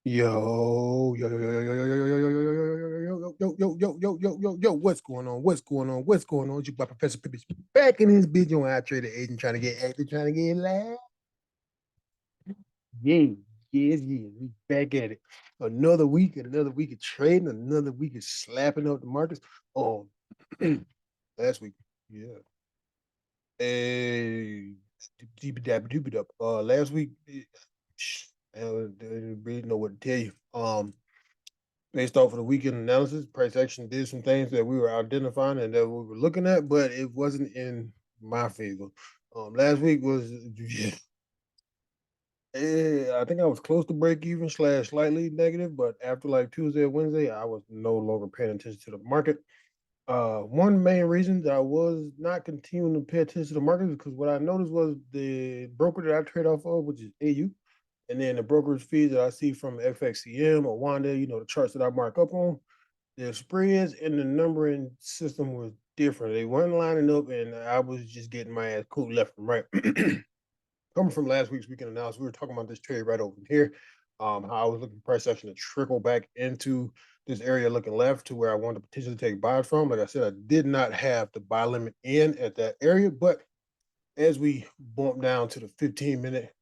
Yo, yo, yo, yo, yo, yo, yo, yo, yo, yo, yo, yo, yo, yo, yo, yo, yo, yo, yo, yo, what's going on? What's going on? What's going on? You got Professor Pippin back in his bitch on our trader agent trying to get active, trying to get live. Yeah, yes, yes. We back at it. Another week and another week of trading, another week of slapping up the markets. Oh, last week, yeah. Hey, deep dab doop up. Last week, I don't really know what to tell you. Based off of the weekend analysis, price action did some things that we were identifying and that we were looking at, but it wasn't in my favor. Last week was, I think I was close to break even slash slightly negative, but after like Tuesday or Wednesday, I was no longer paying attention to the market. One main reason that I was not continuing to pay attention to the market is because what I noticed was the broker that I trade off of, which is AU, and then the brokerage fees that I see from FXCM or Wanda, the charts that I mark up on, the spreads and the numbering system was different. They weren't lining up, and I was just getting my ass cooked left and right. Coming from last week's weekend analysis, we were talking about this trade right over here. How I was looking for price action to trickle back into this area looking left to where I wanted to potentially take buys from. Like I said, I did not have the buy limit in at that area, but as we bump down to the 15-minute,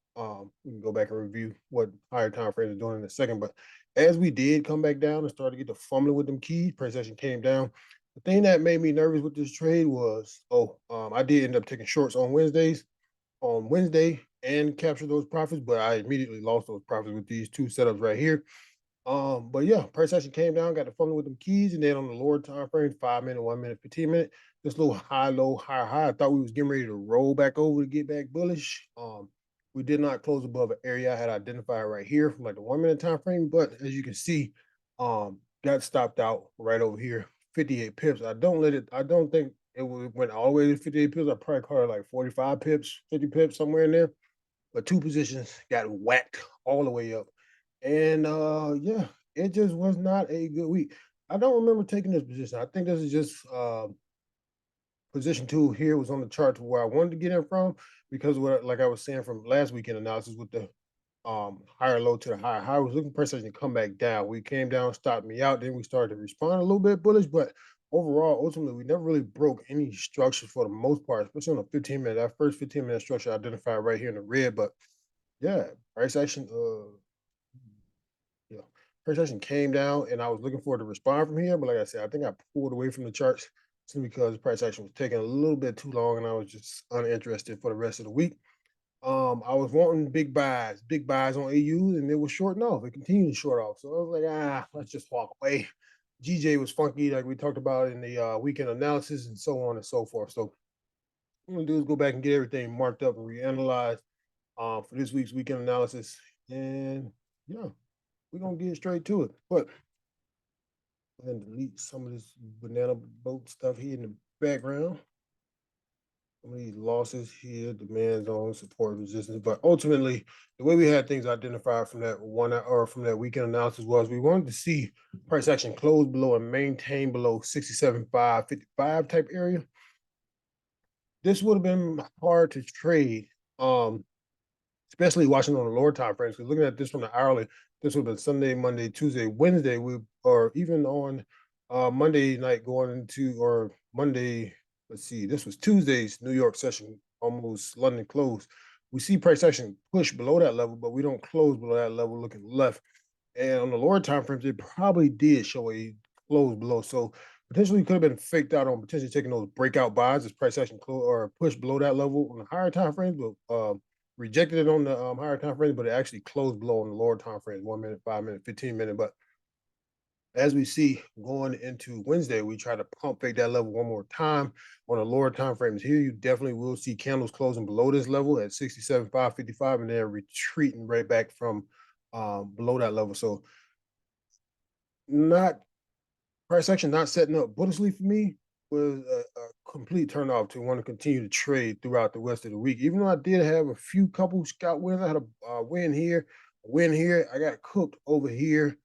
we can go back and review what higher time frames are doing in a second. But as we did come back down and start to get the fumbling with them keys, price action came down. The thing that made me nervous with this trade was, I did end up taking shorts on Wednesday and capture those profits, but I immediately lost those profits with these two setups right here. But yeah, price action came down, got the funnel with them keys, and then on the lower time frame, 5 minute, 1 minute, 15 minute, this little high, low, high, high. I thought we was getting ready to roll back over to get back bullish. We did not close above an area I had identified right here from like the 1 minute time frame, but as you can see, got stopped out right over here, 58 pips. I don't think it went all the way to 58 pips. I probably caught it like 45 pips, 50 pips, somewhere in there. But two positions got whacked all the way up. And yeah, it just was not a good week. I don't remember taking this position. I think this is just position two here was on the chart to where I wanted to get in from because what like I was saying from last weekend analysis with the higher low to the higher high. I was looking for price to come back down. We came down, stopped me out, then we started to respond a little bit bullish, but overall, ultimately, we never really broke any structure for the most part, especially on the 15 minute. That first 15-minute structure identified right here in the red. But yeah, price action yeah, price action came down and I was looking for it to respond from here. But like I said, I think I pulled away from the charts simply because price action was taking a little bit too long and I was just uninterested for the rest of the week. I was wanting big buys on AU, and it was shorting off. It continued to short off. So I was like, let's just walk away. GJ was funky, like we talked about in the weekend analysis, and so on and so forth. So what I'm gonna do is go back and get everything marked up and reanalyzed for this week's weekend analysis. And yeah, we're gonna get straight to it. But and delete some of this banana boat stuff here in the background. Some of these losses here, demand zone, support, resistance. But ultimately, the way we had things identified from that or from that weekend analysis was we wanted to see price action close below and maintain below 67.555 type area. This would have been hard to trade, especially watching on the lower time frames. Because looking at this from the hourly, this would have been Sunday, Monday, Tuesday, Wednesday. Or even on Monday night going into or Monday. Let's see, this was Tuesday's New York session, almost London close. We see price action push below that level, but we don't close below that level looking left. And on the lower time frames, it probably did show a close below. So potentially could have been faked out on potentially taking those breakout buys as price action close or push below that level on the higher time frames, but rejected it on the higher time frames, but it actually closed below on the lower time frames, 1 minute, 5 minute, 15 minute. But as we see going into Wednesday, we try to pump fake that level one more time on the lower time frames. Here, you definitely will see candles closing below this level at 67.555 and then retreating right back from below that level. So not price action not setting up bullishly for me was a complete turnoff to want to continue to trade throughout the rest of the week. Even though I did have a few couple scout wins, I had a win here, a win here. I got cooked over here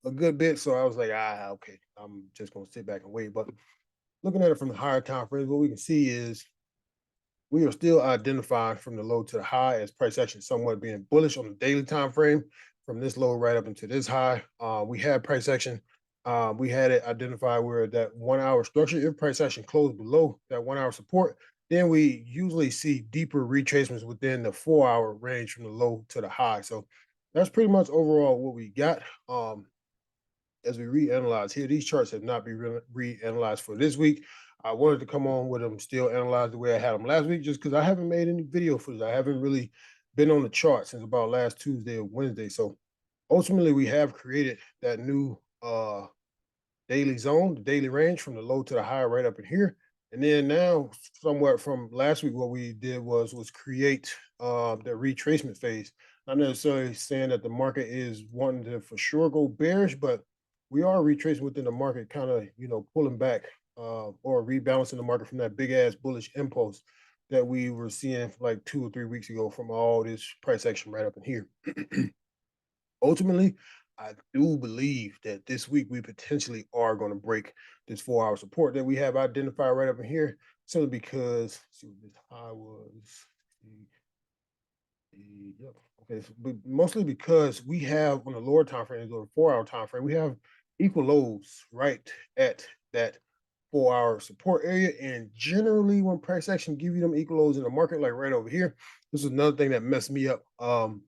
a good bit. So I was like, okay, I'm just gonna sit back and wait. But looking at it from the higher time frames, what we can see is we are still identifying from the low to the high as price action somewhat being bullish on the daily time frame from this low right up into this high. We had price action. We had it identified where that 1 hour structure, if price action closed below that 1 hour support, then we usually see deeper retracements within the 4 hour range from the low to the high. So that's pretty much overall what we got. As we reanalyze here, these charts have not been reanalyzed for this week. I wanted to come on with them still analyzed the way I had them last week, just because I haven't made any video footage. I haven't really been on the chart since about last Tuesday or Wednesday. So ultimately, we have created that new daily zone, the daily range from the low to the high right up in here. And then now, somewhat from last week, what we did was create the retracement phase. Not necessarily saying that the market is wanting to for sure go bearish, but we are retracing within the market, kind of pulling back or rebalancing the market from that big ass bullish impulse that we were seeing like 2 or 3 weeks ago from all this price action right up in here. Ultimately, I do believe that this week we potentially are going to break this 4 hour support that we have identified right up in here, simply because, let's see what this high was. Yep. Okay, so, but mostly because we have on the lower time frame, or 4 hour time frame, we have equal lows right at that 4 hour support area. And generally, when price action give you them equal lows in the market, like right over here, this is another thing that messed me up. On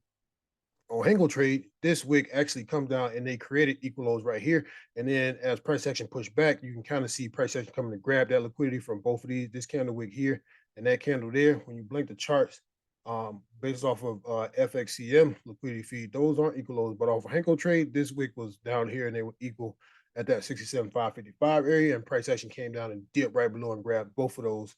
Hangle Trade, this wick actually comes down and they created equal lows right here. And then as price action pushed back, you can kind of see price action coming to grab that liquidity from both of these, this candle wick here and that candle there. When you blink the charts, based off of FXCM liquidity feed, those aren't equal lows, but off of Hangle Trade, this wick was down here and they were equal at that 67,555 area, and price action came down and dipped right below and grabbed both of those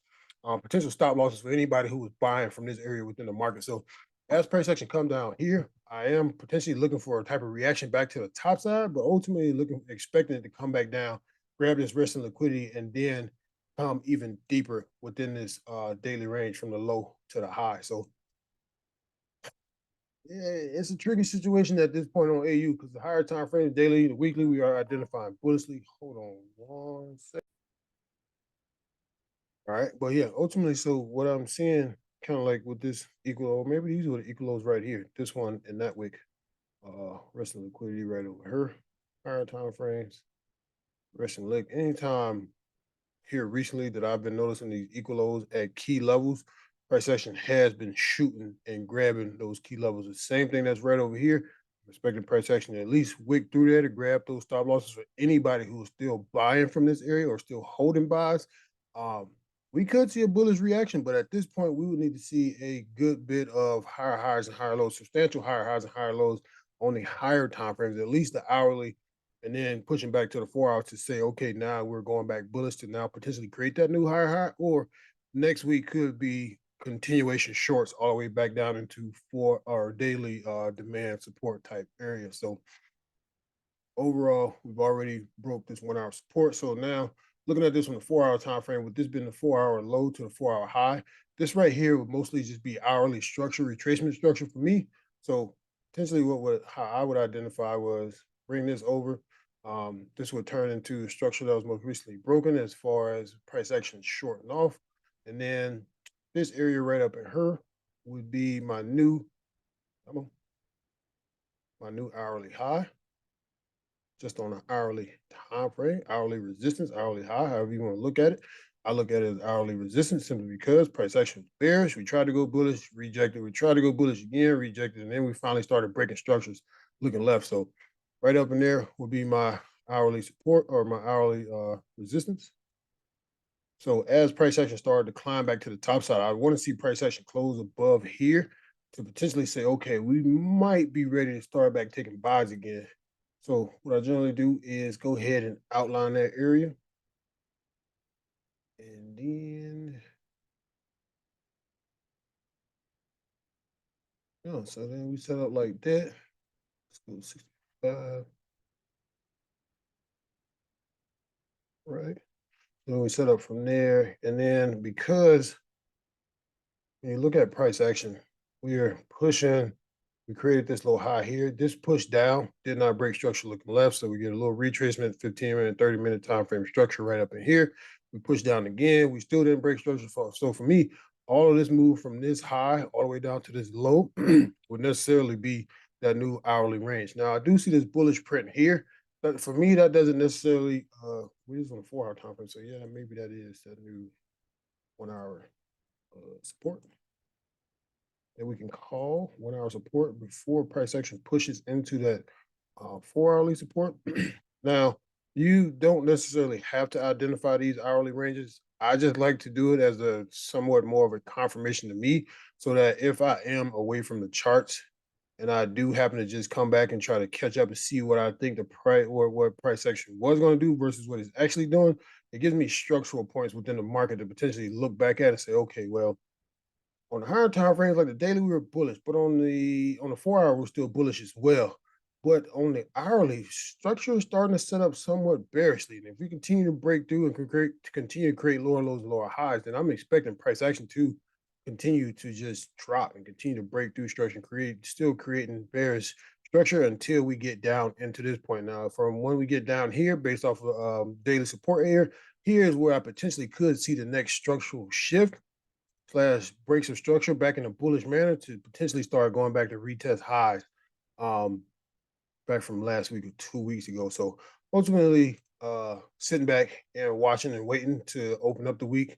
potential stop losses for anybody who was buying from this area within the market. So as price action come down here, I am potentially looking for a type of reaction back to the top side, but ultimately expecting it to come back down, grab this resting liquidity, and then come even deeper within this daily range from the low to the high. So yeah, it's a tricky situation at this point on AU, because the higher time frame, the daily, the weekly, we are identifying bullishly. Hold on one second. All right, but yeah, ultimately, so what I'm seeing, kind of like with this equal, or maybe these were the equal lows right here, this one and that wick. Resting liquidity right over here. Higher time frames, resting leg. Anytime here recently that I've been noticing these equal lows at key levels, price action has been shooting and grabbing those key levels. The same thing that's right over here. I'm expecting price action to at least wick through there to grab those stop losses for anybody who is still buying from this area or still holding buys. Um, we could see a bullish reaction, but at this point, we would need to see a good bit of higher highs and higher lows, substantial higher highs and higher lows on the higher time frames, at least the hourly, and then pushing back to the 4 hour to say, okay, now we're going back bullish to now potentially create that new higher high, or next week could be continuation shorts all the way back down into 4 hour daily demand support type area. So overall, we've already broke this 1 hour support. So now looking at this on the 4 hour time frame, with this being the 4 hour low to the 4 hour high, this right here would mostly just be hourly structure, retracement structure for me. So potentially how I would identify was bring this over. This would turn into a structure that was most recently broken as far as price action shorting off. And then this area right up in her would be my new, come on, my new hourly high, just on an hourly time frame, hourly resistance, hourly high, however you want to look at it. I look at it as hourly resistance simply because price action was bearish. We tried to go bullish, rejected. We tried to go bullish again, rejected. And then we finally started breaking structures looking left. So right up in there will be my hourly support or my hourly resistance. So as price action started to climb back to the top side, I want to see price action close above here to potentially say, okay, we might be ready to start back taking buys again. So what I generally do is go ahead and outline that area. And then, so then we set up like that. Let's go 65, right? Then we set up from there. And then because when you look at price action, we are pushing. We created this little high here. This push down did not break structure looking left. So we get a little retracement, 15-minute, 30-minute time frame structure right up in here. We push down again. We still didn't break structure. So for me, all of this move from this high all the way down to this low would necessarily be that new hourly range. Now I do see this bullish print here, but for me that doesn't necessarily we're just on a 4 hour time frame. So yeah, maybe that is that new 1 hour support that we can call 1 hour support before price action pushes into that 4 hourly support. Now, you don't necessarily have to identify these hourly ranges. I just like to do it as a somewhat more of a confirmation to me so that if I am away from the charts and I do happen to just come back and try to catch up and see what I think the price or what price action was going to do versus what it's actually doing, it gives me structural points within the market to potentially look back at and say, okay, well, on the higher time frames, like the daily, we were bullish, but on the 4 hour, we're still bullish as well. But on the hourly, structure is starting to set up somewhat bearishly. And if we continue to break through and continue to create lower lows and lower highs, then I'm expecting price action to continue to just drop and continue to break through structure and still creating bearish structure until we get down into this point. Now, from when we get down here, based off of daily support area, here's where I potentially could see the next structural shift slash breaks of structure back in a bullish manner to potentially start going back to retest highs um, back from last week or 2 weeks ago. So ultimately, sitting back and watching and waiting to open up the week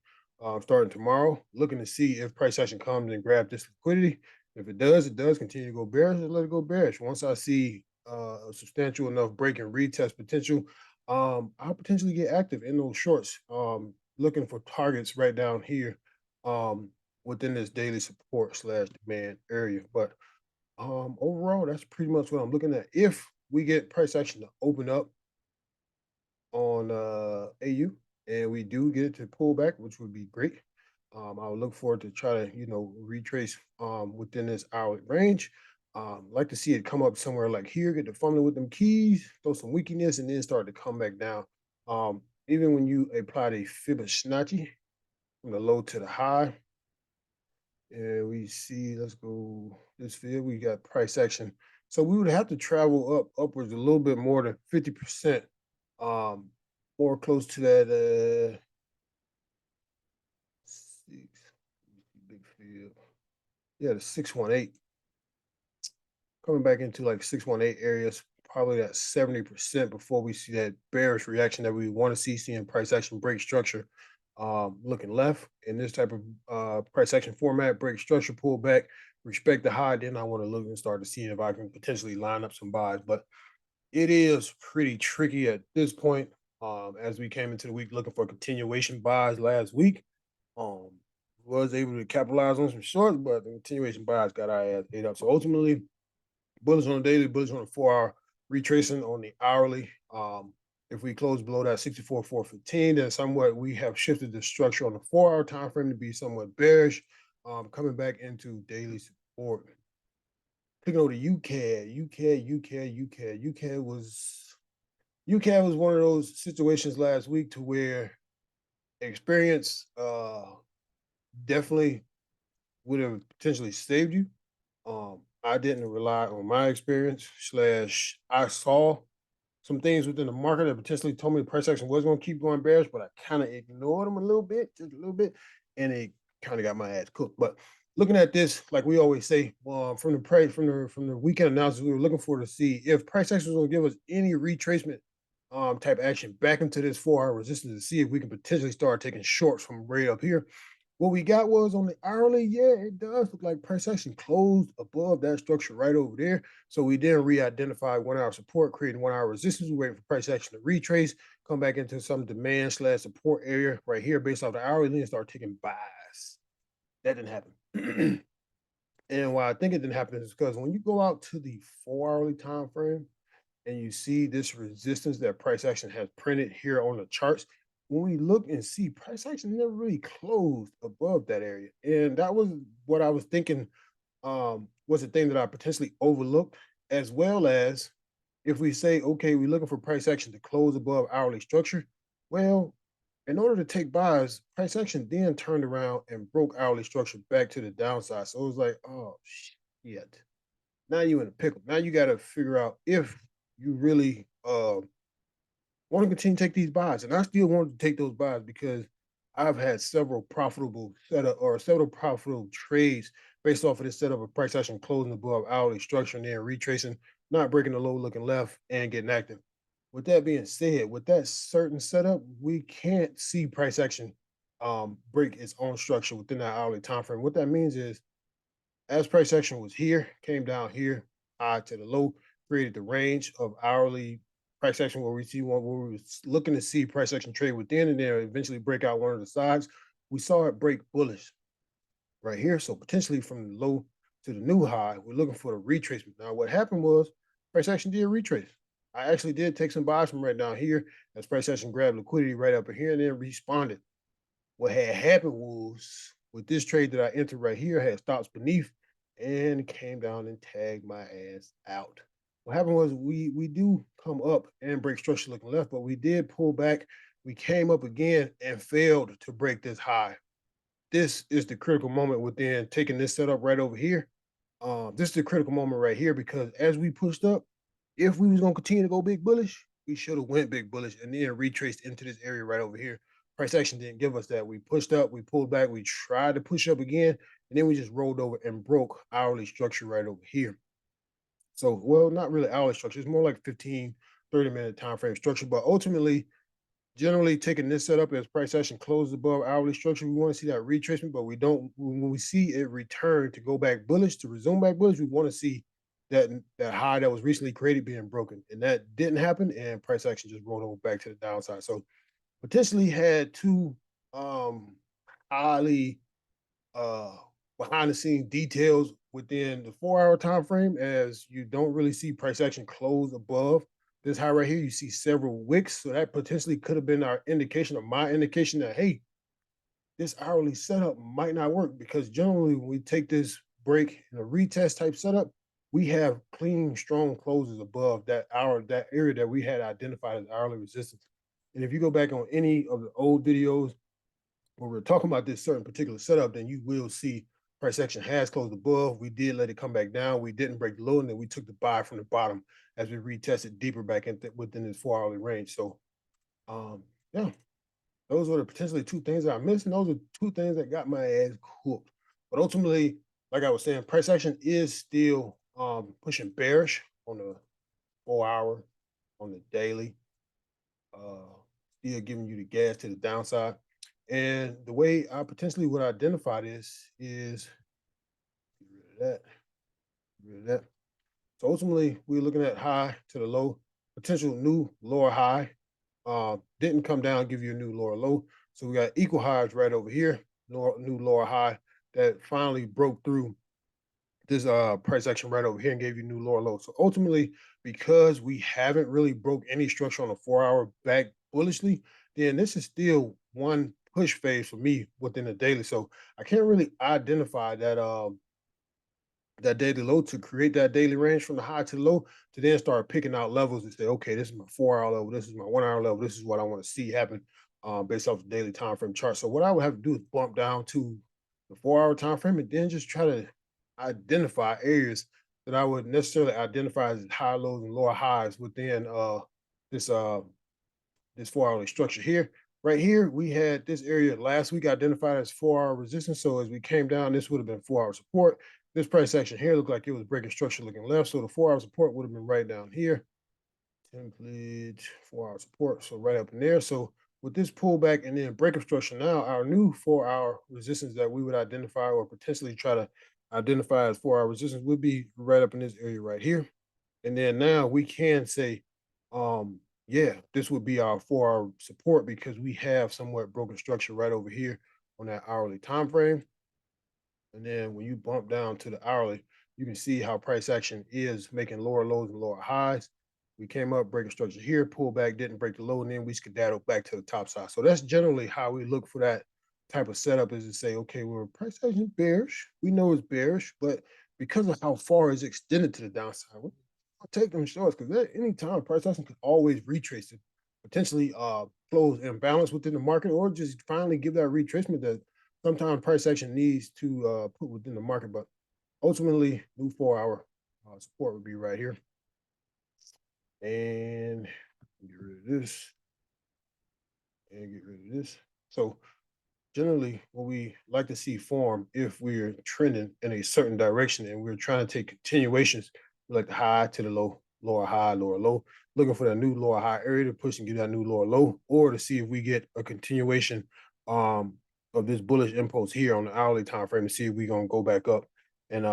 starting tomorrow, looking to see if price action comes and grab this liquidity. If it does continue to go bearish, let it go bearish. Once I see a substantial enough break and retest potential, I'll potentially get active in those shorts, looking for targets right down here um, within this daily support slash demand area. But overall, that's pretty much what I'm looking at. If we get price action to open up on AU and we do get it to pull back, which would be great. I would look forward to try to, retrace within this hourly range. Like to see it come up somewhere like here, get the fumbling with them keys, throw some weakness, and then start to come back down. Even when you apply the Fibonacci from the low to the high, and we see, let's go this field, we got price action. So we would have to travel upwards a little bit more than 50%, um, more close to that six, big field. Yeah, the 618 coming back into like 618 areas, probably at 70% before we see that bearish reaction that we want to see, seeing price action break structure. Looking left in this type of price action format, break structure, pull back, respect the high. Then I want to look and start to see if I can potentially line up some buys. But it is pretty tricky at this point. As we came into the week looking for continuation buys last week, um, was able to capitalize on some shorts, but the continuation buys got our ass ate up. So ultimately, bullish on the daily, bullish on the 4 hour, retracing on the hourly. If we close below that 64,415, then somewhat we have shifted the structure on the 4 hour time frame to be somewhat bearish, coming back into daily support. Clicking over to UCAD was one of those situations last week to where experience definitely would have potentially saved you. I didn't rely on my experience slash I saw some things within the market that potentially told me the price action was going to keep going bearish, but I kind of ignored them a little bit, just a little bit, and it kind of got my ass cooked. But looking at this, like we always say, from the price from the weekend analysis, we were looking for to see if price action was going to give us any retracement type action back into this 4 hour resistance to see if we can potentially start taking shorts from right up here. What we got was on the hourly, yeah, it does look like price action closed above that structure right over there. So we then re-identify 1 hour support, creating 1 hour resistance. We wait for price action to retrace, come back into some demand slash support area right here based off the hourly, then start taking buys. That didn't happen. And why I think it didn't happen is because when you go out to the 4 hourly time frame, and you see this resistance that price action has printed here on the charts, when we look and see price action never really closed above that area. And that was what I was thinking was the thing that I potentially overlooked, as well as if we say, okay, we're looking for price action to close above hourly structure. Well, in order to take buys, price action then turned around and broke hourly structure back to the downside. So it was like, oh shit. Now you in a pickle. Now you got to figure out if you really want to continue to take these buys. And I still want to take those buys because I've had several profitable setup or several profitable trades based off of this setup of price action closing above hourly structure and then retracing, not breaking the low looking left and getting active. With that being said, with that certain setup, we can't see price action break its own structure within that hourly time frame. What that means is as price action was here, came down here, high to the low, created the range of hourly price action where we see one where we was looking to see price action trade within and then eventually break out one of the sides. We saw it break bullish right here. So potentially from the low to the new high, we're looking for the retracement. Now, what happened was price action did retrace. I actually did take some buys from right down here as price action grabbed liquidity right up in here and then responded. What had happened was with this trade that I entered right here, I had stops beneath and came down and tagged my ass out. What happened was we do come up and break structure looking left, but we did pull back. We came up again and failed to break this high. This is the critical moment within taking this setup right over here. This is the critical moment right here because as we pushed up, if we was gonna continue to go big bullish, we should have went big bullish and then retraced into this area right over here. Price action didn't give us that. We pushed up, we pulled back, we tried to push up again, and then we just rolled over and broke hourly structure right over here. So, well, not really hourly structure. It's more like 15, 30-minute time frame structure, but ultimately generally taking this setup as price action closes above hourly structure, we want to see that retracement, but we don't. When we see it return to go back bullish, to resume back bullish, we want to see that high that was recently created being broken, and that didn't happen, and price action just rolled over back to the downside. So potentially had two um highly uh behind the scene details within the 4 hour time frame as you don't really see price action close above this high right here. You see several wicks. So that potentially could have been our indication or my indication that hey, this hourly setup might not work because generally when we take this break in a retest type setup, we have clean, strong closes above that area that we had identified as hourly resistance. And if you go back on any of the old videos when we're talking about this certain particular setup, then you will see price action has closed above. We did let it come back down. We didn't break the low, and then we took the buy from the bottom as we retested deeper back within this 4 hourly range. So, yeah, those were the potentially two things that I missed, and those are two things that got my ass cooked. But ultimately, like I was saying, price action is still pushing bearish on the 4 hour, on the daily, uh, still giving you the gas to the downside. And the way I potentially would identify this is get rid of that, get rid of that. So ultimately, we're looking at high to the low, potential new lower high. Didn't come down, give you a new lower low. So we got equal highs right over here, new lower high that finally broke through this price action right over here and gave you new lower low. So ultimately, because we haven't really broke any structure on a 4 hour back bullishly, then this is still one push phase for me within the daily. So I can't really identify that daily low to create that daily range from the high to the low to then start picking out levels and say, okay, this is my 4 hour level, this is my 1 hour level, this is what I want to see happen based off the daily time frame chart. So what I would have to do is bump down to the 4 hour time frame and then just try to identify areas that I would necessarily identify as high lows and lower highs within this this 4 hourly structure here. Right here, we had this area last week identified as 4 hour resistance. So as we came down, this would have been 4 hour support. This price action here looked like it was breaking structure looking left. So the 4 hour support would have been right down here. Template, 4 hour support. So right up in there. So with this pullback and then break of structure now, our new 4 hour resistance that we would identify or potentially try to identify as 4 hour resistance would be right up in this area right here. And then now we can say, yeah, this would be our 4 hour support because we have somewhat broken structure right over here on that hourly time frame. And then when you bump down to the hourly, you can see how price action is making lower lows and lower highs. We came up, breaking structure here, pull back, didn't break the low, and then we skedaddled back to the top side. So that's generally how we look for that type of setup is to say, okay, well, price action is bearish. We know it's bearish, but because of how far it's extended to the downside, I'll take them shorts because at any time price action could always retrace it, potentially close imbalance within the market, or just finally give that retracement that sometimes price action needs to put within the market. But ultimately, new 4 hour support would be right here. And get rid of this and get rid of this. So generally what we like to see form if we're trending in a certain direction and we're trying to take continuations like the high to the low, lower high, lower low, looking for that new lower high area to push and get that new lower low, or to see if we get a continuation um of this bullish impulse here on the hourly time frame to see if we're gonna go back up and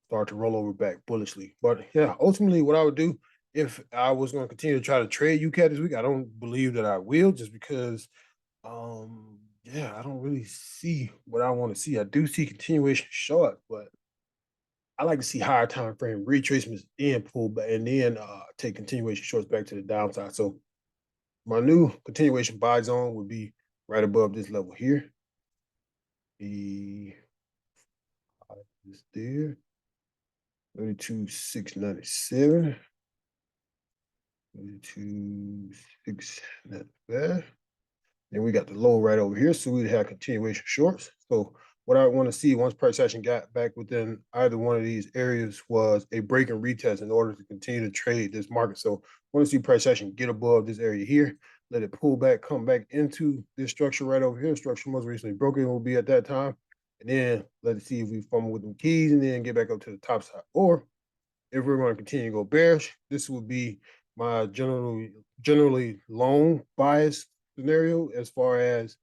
start to roll over back bullishly. But yeah, ultimately what I would do if I was going to continue to try to trade UCAT this week, I don't believe that I will just because yeah, I don't really see what I want to see. I do see continuation short, but I like to see higher time frame retracements and pull back and then take continuation shorts back to the downside. So my new continuation buy zone would be right above this level here. The is there 32,697, 32,695. And we got the low right over here, so we'd have continuation shorts. So what I want to see once price action got back within either one of these areas was a break and retest in order to continue to trade this market. So I want to see price action get above this area here, let it pull back, come back into this structure right over here. Structure most recently broken will be at that time. And then let's see if we fumble with them keys and then get back up to the top side. Or if we're going to continue to go bearish, this would be my generally long bias scenario as far as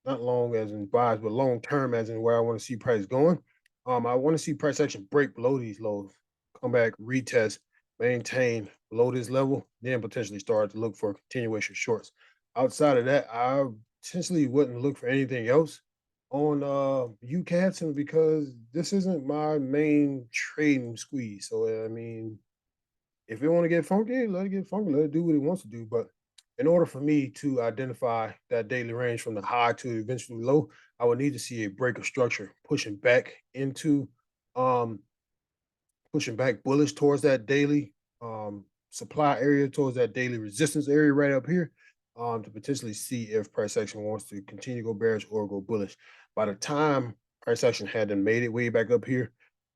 not long as in buys, but long term as in where I want to see price going. I want to see price action break below these lows, come back, retest, maintain below this level, then potentially start to look for continuation shorts. Outside of that, I potentially wouldn't look for anything else on UCATs and because this isn't my main trading squeeze. So I mean, if it want to get funky, let it get funky. Let it do what it wants to do. But in order for me to identify that daily range from the high to eventually low, I would need to see a break of structure um pushing back bullish towards that daily supply area, towards that daily resistance area right up here, to potentially see if price action wants to continue to go bearish or go bullish. By the time price action had then made it way back up here,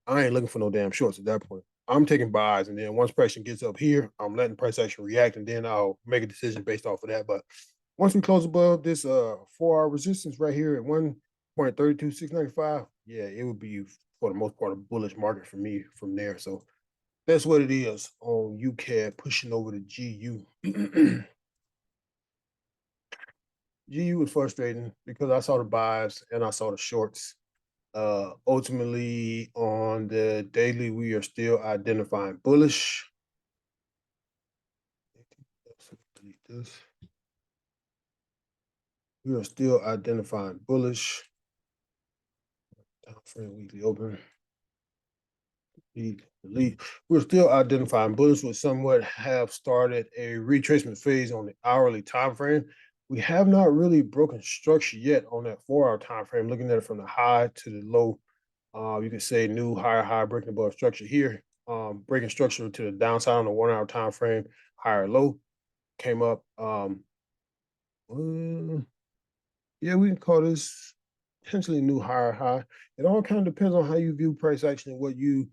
I ain't looking for no damn shorts at that point. I'm taking buys, and then once price action gets up here, I'm letting price action react, and then I'll make a decision based off of that. But once we close above this 4 hour resistance right here at 1.32695, yeah, it would be for the most part a bullish market for me from there. So that's what it is on UCAD pushing over to GU. GU was frustrating because I saw the buys and I saw the shorts. Ultimately, on the daily, we are still identifying bullish. Delete this. We are still identifying bullish. Down frame weekly open. Delete. We're still identifying bullish, which somewhat have started a retracement phase on the hourly time frame. We have not really broken structure yet on that 4 hour time frame. Looking at it from the high to the low, you can say new higher high breaking above structure here. Breaking structure to the downside on the 1 hour time frame, higher low came up. Uh, yeah, we can call this potentially a new higher high. It all kind of depends on how you view price action and what you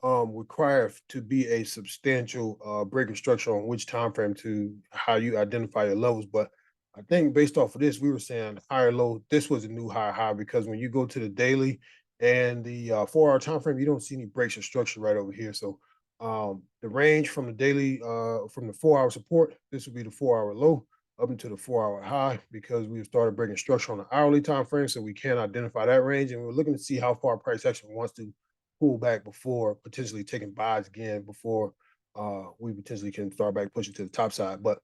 require to be a substantial breaker structure on which time frame to how you identify your levels. But I think based off of this, we were saying higher low. This was a new higher high because when you go to the daily and the 4 hour time frame, you don't see any breaks or structure right over here. So the range from the daily from the 4 hour support, this would be the 4 hour low up into the 4 hour high because we've started breaking structure on the hourly time frame, so we can identify that range, and we're looking to see how far price action wants to pull back before potentially taking buys again before we potentially can start back pushing to the top side. But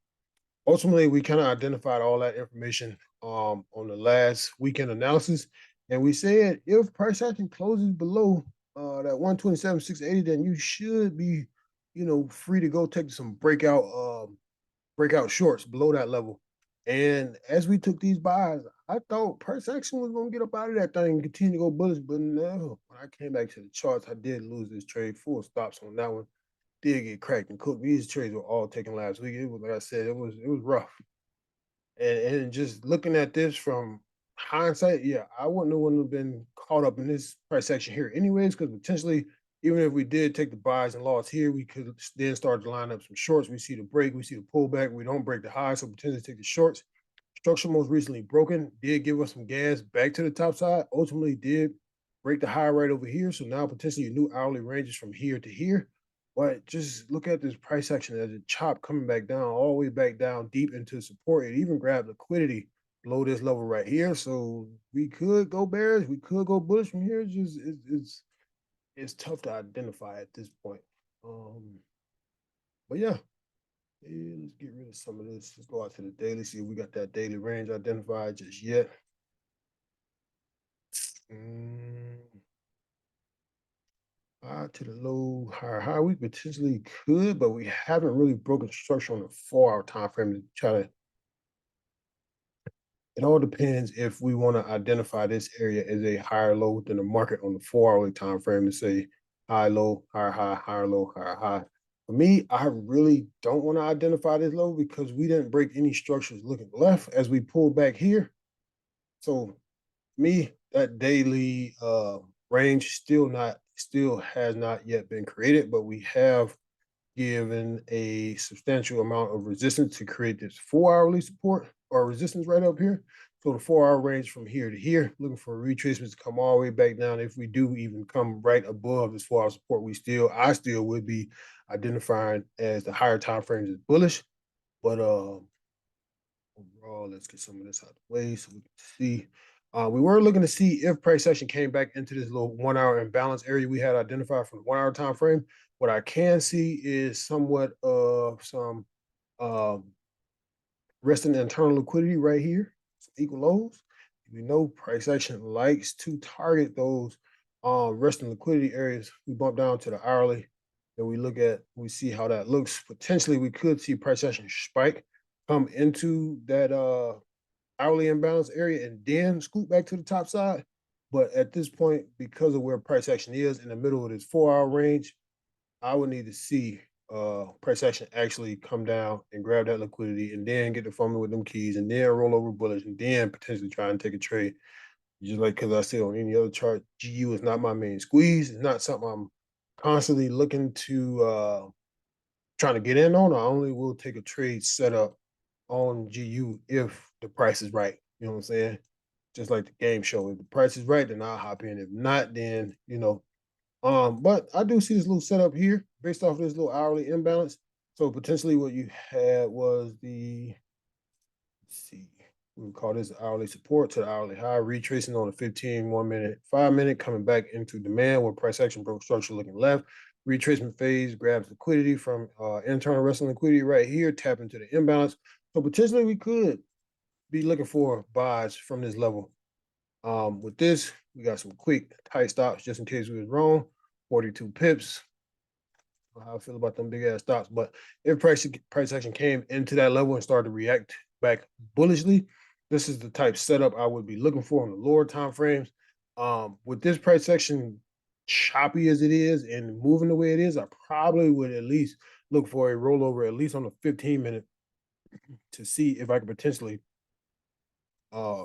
ultimately, we kind of identified all that information on the last weekend analysis, and we said if price action closes below that 127,680, then you should be, free to go take some breakout shorts below that level. And as we took these buys, I thought price action was going to get up out of that thing and continue to go bullish. But no, when I came back to the charts, I did lose this trade. Full stops on that one. Did get cracked and cooked. These trades were all taken last week. It was like I said, it was rough. And just looking at this from hindsight, yeah, I wouldn't have been caught up in this price action here anyways, because potentially, even if we did take the buys and loss here, we could then start to line up some shorts. We see the break, we see the pullback, we don't break the high, so potentially take the shorts. Structure most recently broken, did give us some gas back to the top side, ultimately did break the high right over here. So now potentially new hourly ranges from here to here. But just look at this price action as it chopped coming back down, all the way back down deep into support. It even grabbed liquidity below this level right here. So we could go bearish, we could go bullish from here. It's tough to identify at this point. Um, but yeah, let's get rid of some of this. Let's go out to the daily, see if we got that daily range identified just yet. Mm, high to the low, higher high. We potentially could, but we haven't really broken structure on the 4 hour time frame to try to. It all depends if we want to identify this area as a higher low than the market on the 4 hourly time frame to say high, low, higher low, higher high. For me, I really don't want to identify this low because we didn't break any structures looking left as we pull back here. So me, that daily range still has not yet been created, but we have given a substantial amount of resistance to create this 4 hourly support or resistance right up here. So the 4 hour range from here to here, looking for retracements to come all the way back down. If we do even come right above this 4 hour support, I still would be identifying as the higher time frames as bullish. But overall, let's get some of this out of the way so we can see. We were looking to see if price action came back into this little 1 hour imbalance area we had identified from the 1 hour time frame. What I can see is somewhat of some um, resting internal liquidity right here, some equal lows. We know price action likes to target those resting liquidity areas. We bump down to the hourly, then we see how that looks. Potentially, we could see price action spike, come into that hourly imbalance area, and then scoot back to the top side. But at this point, because of where price action is in the middle of this 4 hour range, I would need to see price action actually come down and grab that liquidity and then get the formula with them keys and then roll over bullish and then potentially try and take a trade. Just like because I said on any other chart, GU is not my main squeeze. It's not something I'm constantly looking to trying to get in on. I only will take a trade setup on GU if the price is right. You know what I'm saying? Just like the game show. If the price is right, then I'll hop in. If not, then but I do see this little setup here based off of this little hourly imbalance. So potentially what you had was let's see, we would call this hourly support to the hourly high, retracing on the 15, 1 minute, 5 minute, coming back into demand where price action broke structure looking left. Retracement phase grabs liquidity from internal resting liquidity right here, tap into the imbalance. So potentially we could be looking for buys from this level. With this, we got some quick tight stops just in case we was wrong. 42 pips. How I feel about them big ass stops. But if price action came into that level and started to react back bullishly, this is the type setup I would be looking for on the lower time frames. With this price action choppy as it is and moving the way it is, I probably would at least look for a rollover at least on the 15 minute to see if I could potentially uh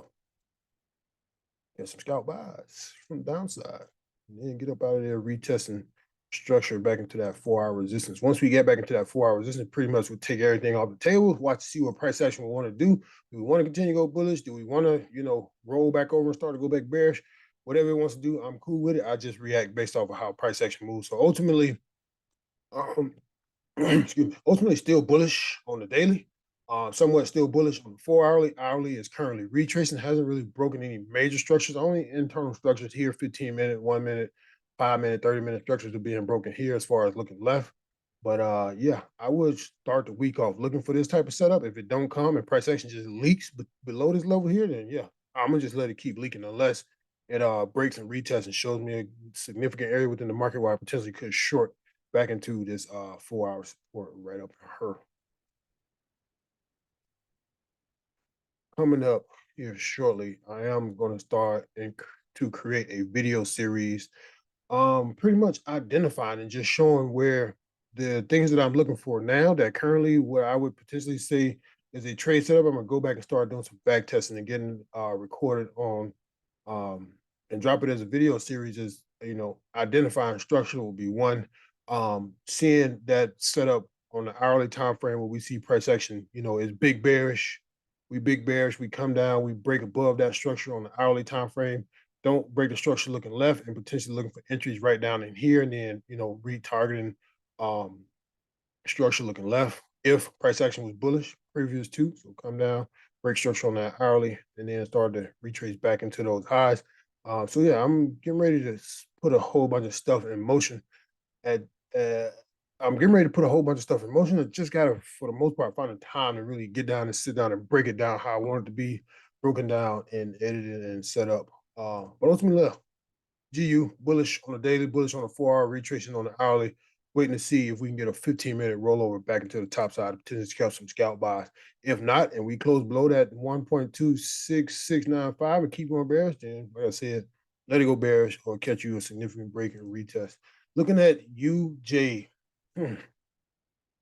get some scalp buys from the downside and then get up out of there retesting structure back into that 4 hour resistance. Once we get back into that 4 hour resistance, pretty much we'll take everything off the table, watch to see what price action we want to do. Do we want to continue to go bullish? Do we want to, roll back over and start to go back bearish? Whatever it wants to do, I'm cool with it. I just react based off of how price action moves. So ultimately, um, excuse me, ultimately still bullish on the daily. Somewhat still bullish on the 4 hourly. Hourly is currently retracing, hasn't really broken any major structures, only internal structures here, 15 minute, 1 minute, 5 minute, 30 minute structures are being broken here as far as looking left. But yeah, I would start the week off looking for this type of setup. If it don't come and price action just leaks below this level here, then yeah, I'm gonna just let it keep leaking unless it breaks and retests and shows me a significant area within the market where I potentially could short back into this 4 hour support right up her. Coming up here shortly, I am going to start to create a video series, pretty much identifying and just showing where the things that I'm looking for now that currently where I would potentially say is a trade setup. I'm gonna go back and start doing some back testing and getting recorded on um and drop it as a video series. Is identifying structure will be one. Seeing that setup on the hourly time frame where we see price action, is big bearish. we big bearish, we come down, we break above that structure on the hourly time frame. Don't break the structure looking left and potentially looking for entries right down in here, and then retargeting um structure looking left if price action was bullish previous to. So come down, break structure on that hourly, and then start to retrace back into those highs. So yeah, I'm getting ready to put a whole bunch of stuff in motion. At I'm getting ready to put a whole bunch of stuff in motion. I just gotta, for the most part, find the time to really get down and sit down and break it down how I want it to be broken down and edited and set up. But ultimately, GU bullish on the daily, bullish on the 4 hour, retracing on the hourly, waiting to see if we can get a 15-minute rollover back into the top side to scalp some scalp buys. If not, and we close below that 1.26695 and keep going bearish, then like I said, let it go bearish or catch you a significant break and retest. Looking at UJ.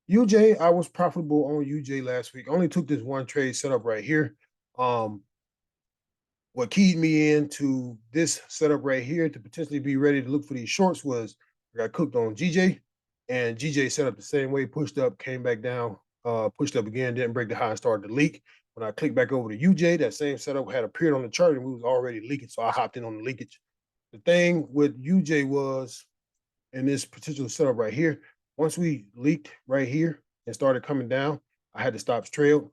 UJ, I was profitable on UJ last week. I only took this one trade setup right here. Um, what keyed me into this setup right here to potentially be ready to look for these shorts was I got cooked on GJ, and GJ set up the same way, pushed up, came back down, pushed up again, didn't break the high and started to leak. When I clicked back over to UJ, that same setup had appeared on the chart and we was already leaking, so I hopped in on the leakage. The thing with UJ was in this particular setup right here, once we leaked right here and started coming down, I had to stop trail.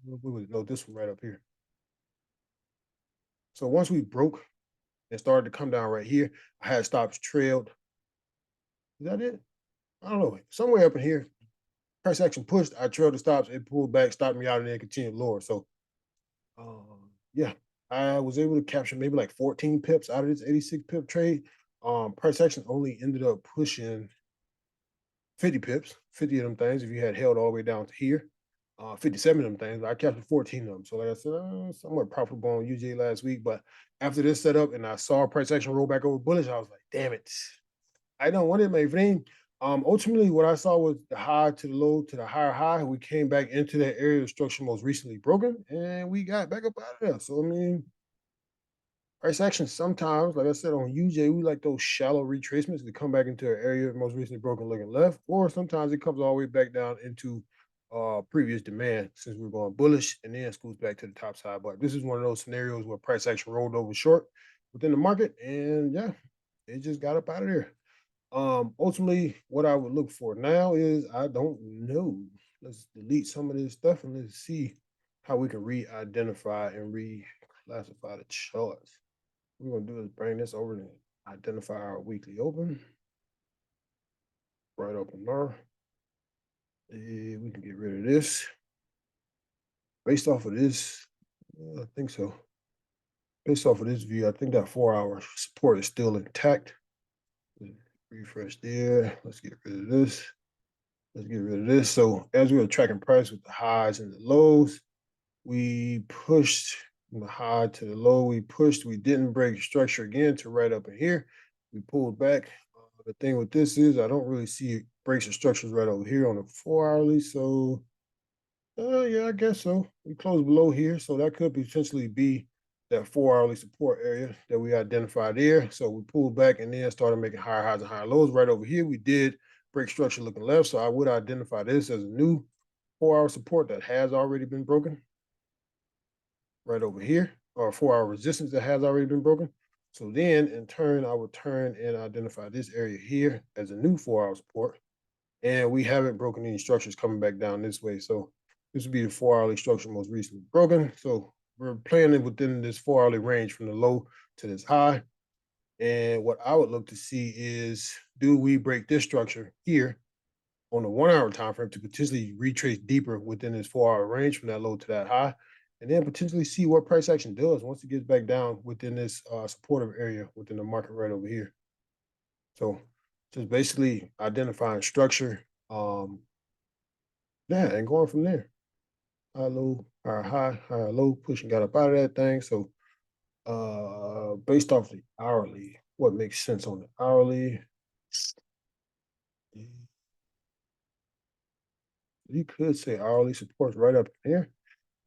We would know this one right up here. So once we broke and started to come down right here, I had stops trailed. Is that it? I don't know. Somewhere up in here, price action pushed. I trailed the stops. It pulled back, stopped me out, and then continued lower. So, yeah, I was able to capture maybe like 14 pips out of this 86 pip trade. Price action only ended up pushing 50 pips, 50 of them things. If you had held all the way down to here, 57 of them things. I captured 14 of them. So, like I said, somewhat profitable on UJ last week. But after this setup and I saw price action roll back over bullish, I was like, damn it. I don't want it, my friend. Ultimately, what I saw was the high to the low to the higher high. We came back into that area of structure most recently broken, and we got back up out of there. So, I mean, price action sometimes, like I said, on UJ, we like those shallow retracements to come back into an area most recently broken looking left, or sometimes it comes all the way back down into previous demand since we're going bullish and then scoots back to the top side. But this is one of those scenarios where price action rolled over short within the market, and yeah, it just got up out of there. Ultimately, what I would look for now is I don't know. Let's delete some of this stuff and let's see how we can re-identify and reclassify the charts. What we're gonna do is bring this over and identify our weekly open. Right open bar. We can get rid of this. Based off of this, I think so. Based off of this view, I think that 4 hour support is still intact. Refresh there. Let's get rid of this. Let's get rid of this. So as we were tracking price with the highs and the lows, we pushed from the high to the low. We pushed. We didn't break structure again to right up in here. We pulled back. The thing with this is I don't really see breaks of structures right over here on the 4 hourly. So yeah, I guess so. We closed below here, so that could potentially be that 4 hourly support area that we identified there. So we pulled back and then started making higher highs and higher lows right over here. We did break structure looking left, so I would identify this as a new 4 hour support that has already been broken right over here, or 4 hour resistance that has already been broken. So then in turn, I would turn and identify this area here as a new 4 hour support. And we haven't broken any structures coming back down this way. So this would be the 4 hourly structure most recently broken. So we're playing it within this 4 hourly range from the low to this high. And what I would look to see is, do we break this structure here on the 1 hour time frame to potentially retrace deeper within this 4 hour range from that low to that high, and then potentially see what price action does once it gets back down within this supportive area within the market right over here. So just basically identifying structure, yeah, and going from there. High, low, higher, low, push and got up out of that thing. So based off the hourly, what makes sense on the hourly? You could say hourly supports right up here.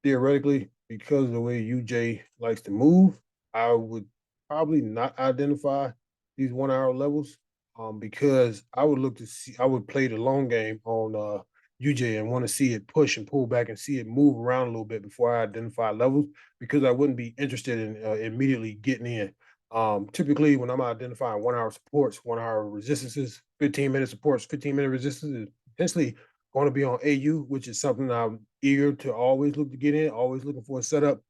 Theoretically, because of the way UJ likes to move, I would probably not identify these 1 hour levels because I would look to see, I would play the long game on UJ and want to see it push and pull back and see it move around a little bit before I identify levels because I wouldn't be interested in immediately getting in. Typically, when I'm identifying 1 hour supports, 1 hour resistances, 15-minute supports, 15-minute resistance is potentially going to be on AU, which is something I'm eager to always look to get in, always looking for a setup.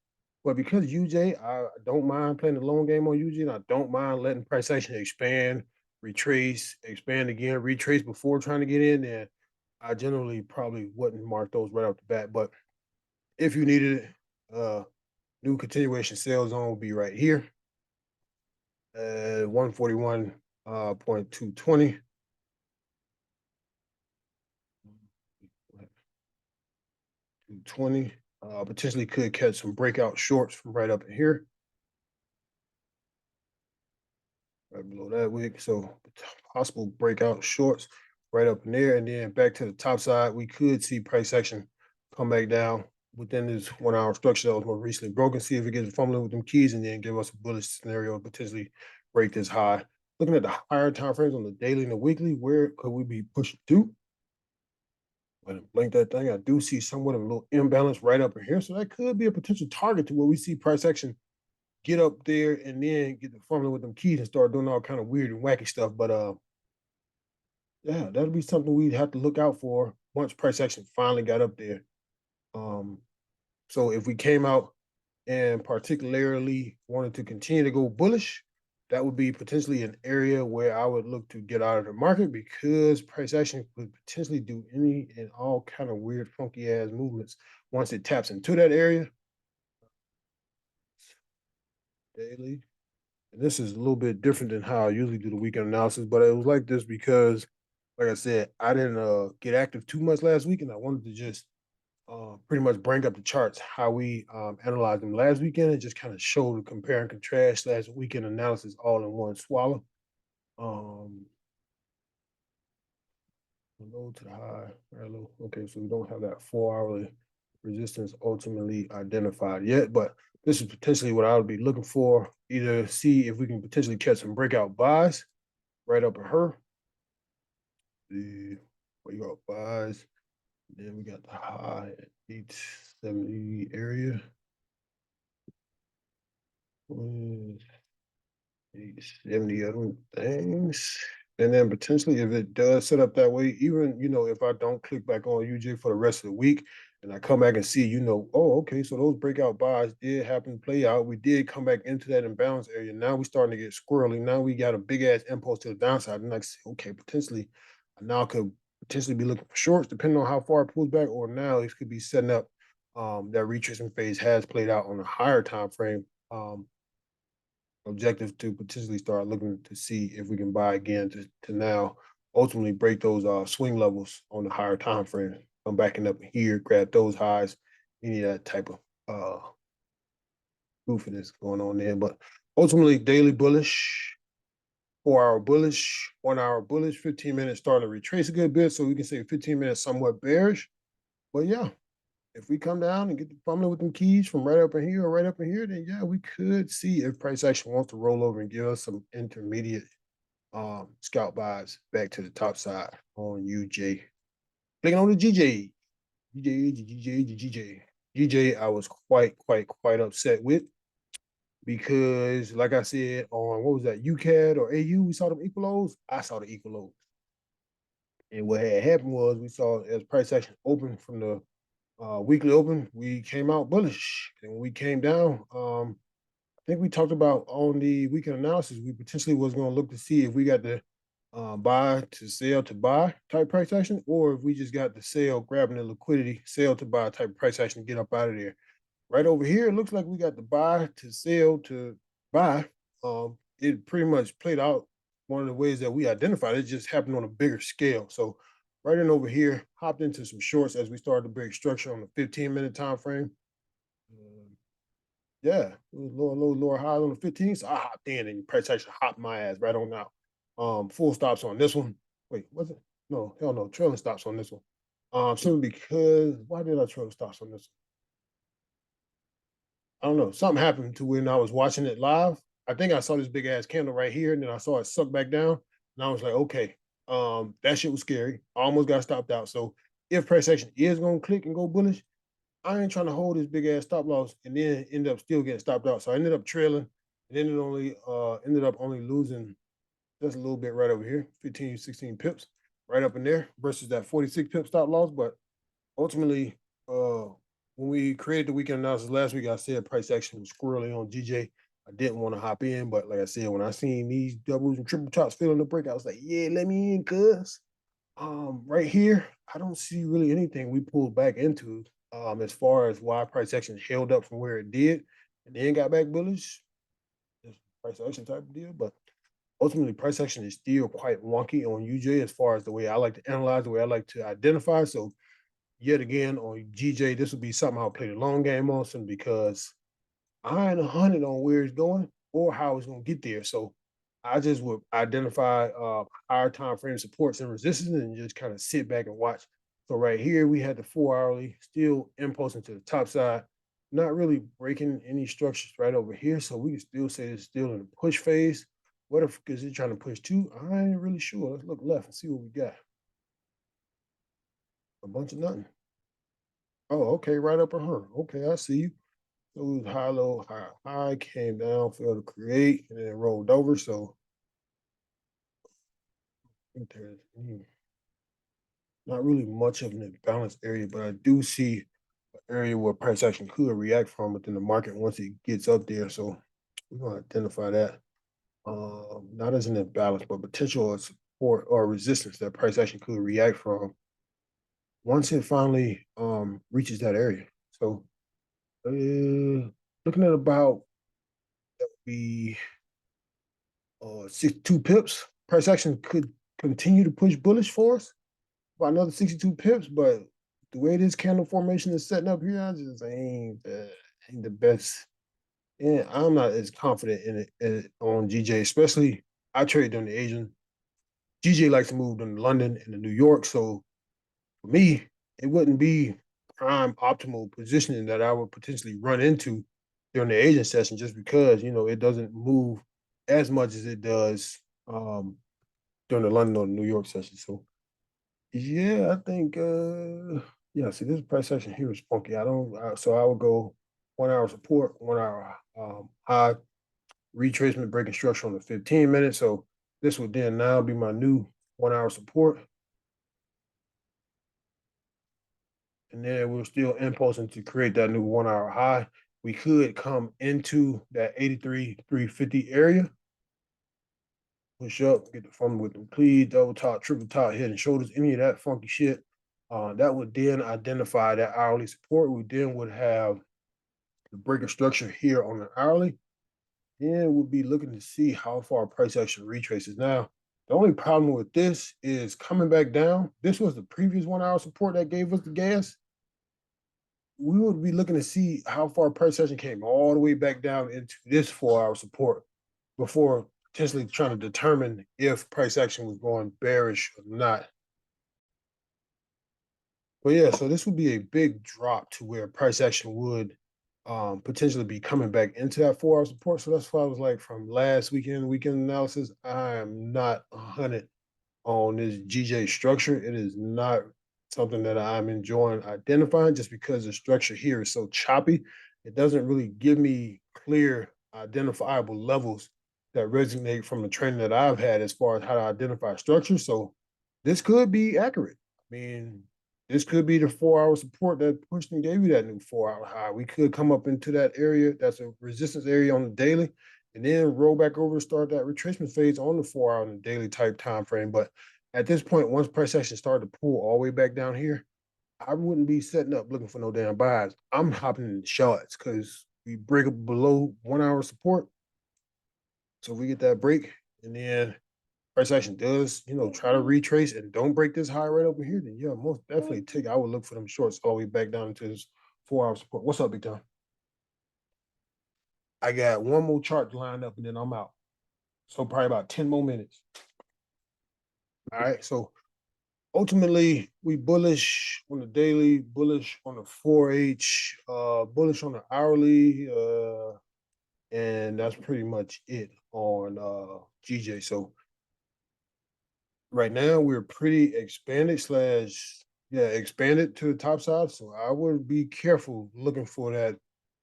But because UJ, I don't mind playing the long game on UJ, and I don't mind letting price action expand, retrace, expand again, retrace before trying to get in. And I generally probably wouldn't mark those right off the bat. But if you needed it, new continuation sales zone will be right here at 141 point 220. 220. Potentially could catch some breakout shorts from right up in here, right below that wick. So possible breakout shorts right up in there. And then back to the top side, we could see price action come back down within this 1 hour structure that was more recently broken. See if it gets fumbling with them keys and then give us a bullish scenario and potentially break this high. Looking at the higher time frames on the daily and the weekly, where could we be pushing to? When I blink that thing, I do see somewhat of a little imbalance right up in here. So that could be a potential target to where we see price action get up there and then get the fumbling with them keys and start doing all kind of weird and wacky stuff. But yeah, that'll be something we'd have to look out for once price action finally got up there. Um, so if we came out and particularly wanted to continue to go bullish, that would be potentially an area where I would look to get out of the market because price action could potentially do any and all kind of weird, funky ass movements once it taps into that area daily. And this is a little bit different than how I usually do the weekend analysis, but it was like this because, like I said, I didn't get active too much last week, and I wanted to just pretty much bring up the charts how we analyzed them last weekend and just kind of show the compare and contrast last weekend analysis all in one swallow. Um, low to the high, very low. Okay, so we don't have that 4 hourly resistance ultimately identified yet, but this is potentially what I would be looking for. Either see if we can potentially catch some breakout buys right up at her. The breakout buys. Then we got the high at 870 area. 870 of them things. And then potentially if it does set up that way, even if I don't click back on UJ for the rest of the week and I come back and see, oh, okay, so those breakout buys did happen to play out. We did come back into that imbalance area. Now we're starting to get squirrely. Now we got a big ass impulse to the downside. And like, okay, potentially I now could potentially be looking for shorts depending on how far it pulls back, or now it could be setting up that retracement phase has played out on a higher time frame. Objective to potentially start looking to see if we can buy again to now ultimately break those swing levels on the higher time frame. Come backing up here, grab those highs, any of that type of goofiness going on there. But ultimately, daily bullish, 4 hour bullish, 1 hour bullish, 15 minutes starting to retrace a good bit. So we can say 15 minutes somewhat bearish. But yeah, if we come down and get the fumbling with them keys from right up in here or right up in here, then yeah, we could see if price action wants to roll over and give us some intermediate scalp buys back to the top side on UJ. Clicking on the GJ. GJ, I was quite upset with because, like I said, on what was that, UCAD or AU, we saw them equal lows. I saw the equal lows. And what had happened was we saw as price action opened from the weekly open, we came out bullish. And when we came down, I think we talked about on the weekend analysis, we potentially was going to look to see if we got the buy to sell to buy type price action, or if we just got the sell, grabbing the liquidity, sell to buy type price action to get up out of there. Right over here, it looks like we got the buy to sell to buy. It pretty much played out one of the ways that we identified. It just happened on a bigger scale. So right in over here, hopped into some shorts as we started to break structure on the 15-minute time frame. Yeah, it was lower highs on the 15. So I hopped in and price action hopped my ass right on out. Full stops on this one. Wait, was it? No, hell no, trailing stops on this one. Simply because why did I trail stops on this one? I don't know. Something happened to when I was watching it live. I think I saw this big ass candle right here, and then I saw it suck back down. And I was like, okay, that shit was scary. I almost got stopped out. So if price action is gonna click and go bullish, I ain't trying to hold this big ass stop loss and then end up still getting stopped out. So I ended up trailing and ended up only losing just a little bit right over here, 15, 16 pips, right up in there versus that 46 pip stop loss. But ultimately, uh, when we created the weekend analysis last week, I said price action was squirrely on GJ. I didn't want to hop in, but like I said, when I seen these doubles and triple tops filling the break, I was like, yeah, let me in, cuz. Right here, I don't see really anything we pulled back into as far as why price action held up from where it did and then got back bullish. Just price action type of deal. But ultimately, price action is still quite wonky on UJ as far as the way I like to analyze, the way I like to identify. So yet again on GJ, this will be something I'll play the long game on some because I ain't 100 on where it's going or how it's going to get there. So I just would identify higher time frame supports and resistance and just kind of sit back and watch. So right here, we had the 4 hourly still impulsing to the top side, not really breaking any structures right over here. So we can still say it's still in the push phase. What if, is it trying to push two? I ain't really sure. Let's look left and see what we got. A bunch of nothing. Oh, okay, right up on her. Okay, I see you. So it was high, low, high, high, came down, failed to create, and then rolled over. So I think there's not really much of an imbalanced area, but I do see an area where price action could react from within the market once it gets up there. So we're going to identify that. Not as an imbalance, but potential support or resistance that price action could react from once it finally reaches that area. So looking at about that would be 62 pips. Price action could continue to push bullish for us by another 62 pips, but the way this candle formation is setting up here, I just ain't the best. And I'm not as confident in it on GJ, especially I trade on the Asian. GJ likes to move to London and to New York, so for me, it wouldn't be prime optimal positioning that I would potentially run into during the Asian session just because, it doesn't move as much as it does during the London or New York session. So yeah, I think yeah, see this price action here is funky. So I would go 1 hour support, 1 hour high retracement breaking structure on the 15 minutes. So this would then now be my new 1 hour support. And then we're still impulsing to create that new 1 hour high. We could come into that 83, 350 area, push up, get the fun with them, please, double top, triple top, head and shoulders, any of that funky shit. That would then identify that hourly support. We then would have the breaker structure here on the hourly. Then we'll be looking to see how far price action retraces. Now, the only problem with this is coming back down. This was the previous 1 hour support that gave us the gas. We would be looking to see how far price action came all the way back down into this 4 hour support before potentially trying to determine if price action was going bearish or not. But yeah, so this would be a big drop to where price action would potentially be coming back into that 4 hour support. So that's why I was like, from last weekend analysis, I am not 100 on this GJ structure. It is not something that I'm enjoying identifying just because the structure here is so choppy. It doesn't really give me clear, identifiable levels that resonate from the training that I've had as far as how to identify structure. So this could be accurate. I mean, this could be the 4 hour support that pushed and gave you that new 4 hour high. We could come up into that area that's a resistance area on the daily and then roll back over and start that retracement phase on the 4 hour and the daily type time frame. But at this point, once price action started to pull all the way back down here, I wouldn't be setting up looking for no damn buys. I'm hopping in the shots because we break up below 1 hour support. So we get that break, and then price action does, try to retrace and don't break this high right over here, then yeah, most definitely I would look for them shorts all the way back down into this 4 hour support. What's up, Big Time? I got one more chart lined up and then I'm out. So probably about 10 more minutes. All right. So ultimately, we bullish on the daily, bullish on the 4H, bullish on the hourly, and that's pretty much it on GJ. So right now we're pretty expanded slash yeah, expanded to the top side. So I would be careful looking for that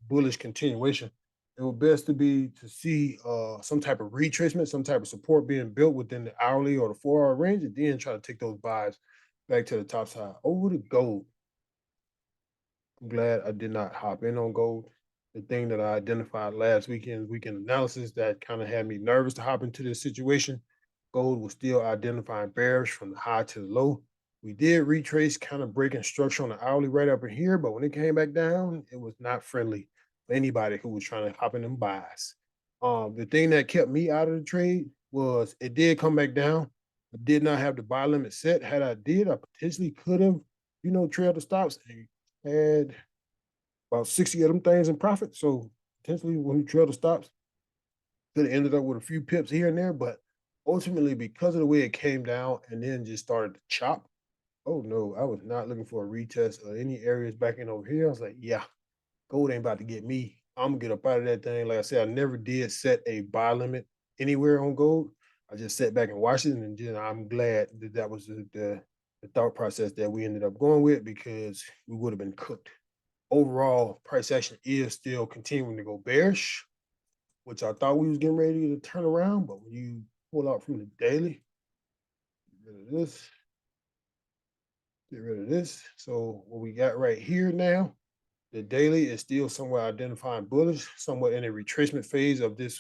bullish continuation. It would best to be to see some type of retracement, some type of support being built within the hourly or the 4 hour range, and then try to take those buys back to the top side. Over the gold, I'm glad I did not hop in on gold. The thing that I identified last weekend analysis that kind of had me nervous to hop into this situation. Gold was still identifying bearish from the high to the low. We did retrace, kind of breaking structure on the hourly right up in here, but when it came back down, it was not friendly for anybody who was trying to hop in them buys. The thing that kept me out of the trade was it did come back down. I did not have the buy limit set. Had I did, I potentially could have, trailed the stops and had about 60 of them things in profit. So potentially when you trail the stops, could have ended up with a few pips here and there. But ultimately, because of the way it came down and then just started to chop, oh no, I was not looking for a retest of any areas back in over here. I was like, yeah, gold ain't about to get me. I'm gonna get up out of that thing. Like I said, I never did set a buy limit anywhere on gold. I just sat back and watched it, and then I'm glad that that was the thought process that we ended up going with because we would have been cooked. Overall, price action is still continuing to go bearish, which I thought we was getting ready to turn around. But when you pull out from the daily, get rid of this, get rid of this. So what we got right here now, the daily is still somewhat identifying bullish, somewhat in a retracement phase of this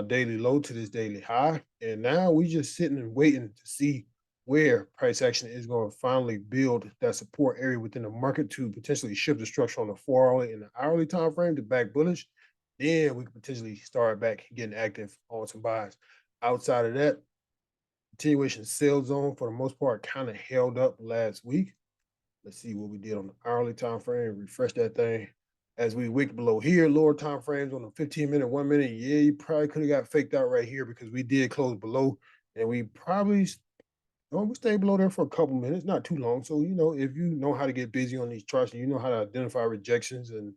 daily low to this daily high. And now we just sitting and waiting to see where price action is going to finally build that support area within the market to potentially shift the structure on the 4 hourly and the hourly time frame to back bullish. Then we could potentially start back getting active on some buys. Outside of that, continuation sell zone for the most part kind of held up last week. Let's see what we did on the hourly time frame. Refresh that thing. As we wicked below here, lower time frames on the 15 minute, 1 minute. Yeah, you probably could have got faked out right here because we did close below, and we probably we stayed below there for a couple minutes, not too long. So if you know how to get busy on these charts and you know how to identify rejections and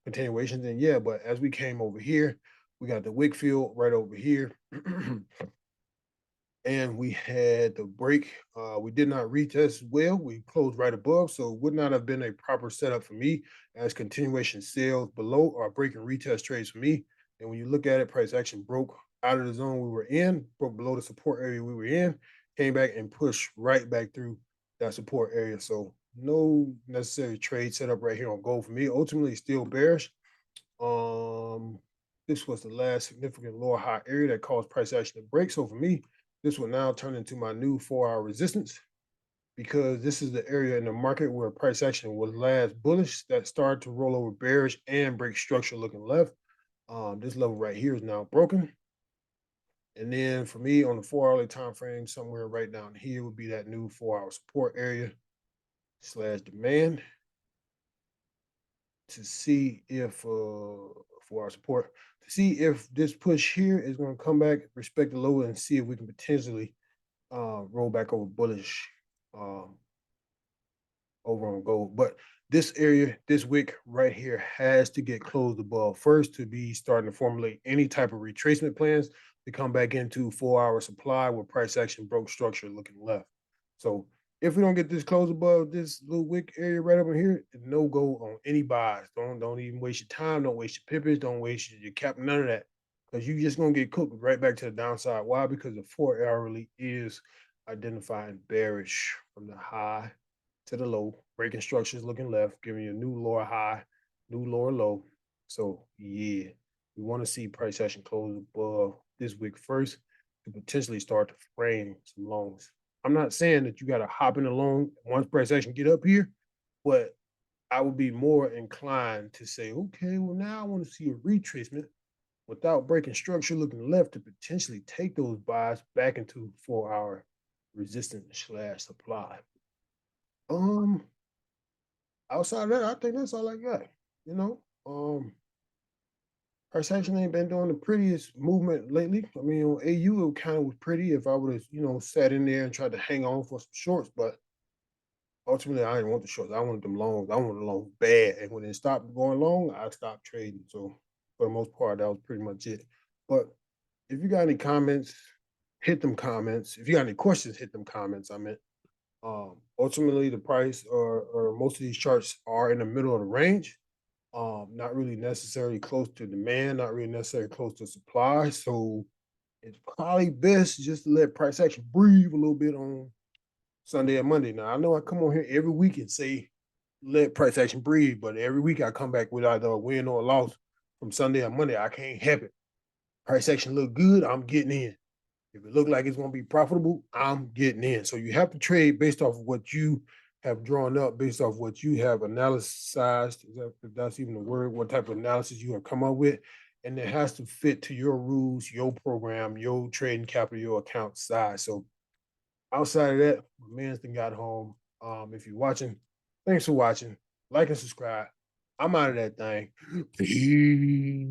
continuations, then yeah. But as we came over here, we got the wick field right over here. And we had the break. We did not retest well. We closed right above, so it would not have been a proper setup for me as continuation sales below or break and retest trades for me. And when you look at it, price action broke out of the zone we were in, broke below the support area we were in, came back and pushed right back through that support area. So no necessary trade setup right here on gold for me. Ultimately, still bearish. Um, this was the last significant lower high area that caused price action to break. So for me, this will now turn into my new 4 hour resistance because this is the area in the market where price action was last bullish that started to roll over bearish and break structure looking left. This level right here is now broken. And then for me on the 4 hourly time frame, somewhere right down here would be that new 4 hour support area slash demand to see if 4 hour support to see if this push here is going to come back, respect the low, and see if we can potentially roll back over bullish um, over on gold. But this area, this wick right here has to get closed above first to be starting to formulate any type of retracement plans to come back into 4 hour supply where price action broke structure looking left. So if we don't get this close above this little wick area right over here, no go on any buys. Don't even waste your time. Don't waste your pippets. Don't waste your cap. None of that. Because you're just gonna get cooked right back to the downside. Why? Because the 4 hourly is identifying bearish from the high to the low, breaking structures looking left, giving you a new lower high, new lower low. So yeah, we want to see price action close above this week first to potentially start to frame some longs. I'm not saying that you got to hop in a long once price action get up here, but I would be more inclined to say, okay, well now I want to see a retracement without breaking structure looking left to potentially take those buys back into 4 hour resistance slash supply. Um, Outside of that, I think that's all I got. You know, price action ain't been doing the prettiest movement lately. I mean, on AU, it kind of was pretty if I would have, sat in there and tried to hang on for some shorts, but ultimately, I didn't want the shorts. I wanted them longs. I wanted the longs bad. And when it stopped going long, I stopped trading. So for the most part, that was pretty much it. But if you got any comments, hit them comments. If you got any questions, hit them comments. I meant. Ultimately, the price or most of these charts are in the middle of the range. Not really necessarily close to demand, not really necessarily close to supply. So it's probably best just to let price action breathe a little bit on Sunday and Monday. Now I know I come on here every week and say let price action breathe, but every week I come back with either a win or a loss from Sunday and Monday. I can't help it. Price action look good, I'm getting in. If it look like it's going to be profitable, I'm getting in. So you have to trade based off of what you have drawn up, based off what you have analyzed, if that's even a word, what type of analysis you have come up with. And it has to fit to your rules, your program, your trading capital, your account size. So outside of that, my man's thing got home. If you're watching, thanks for watching. Like and subscribe. I'm out of that thing. Peace.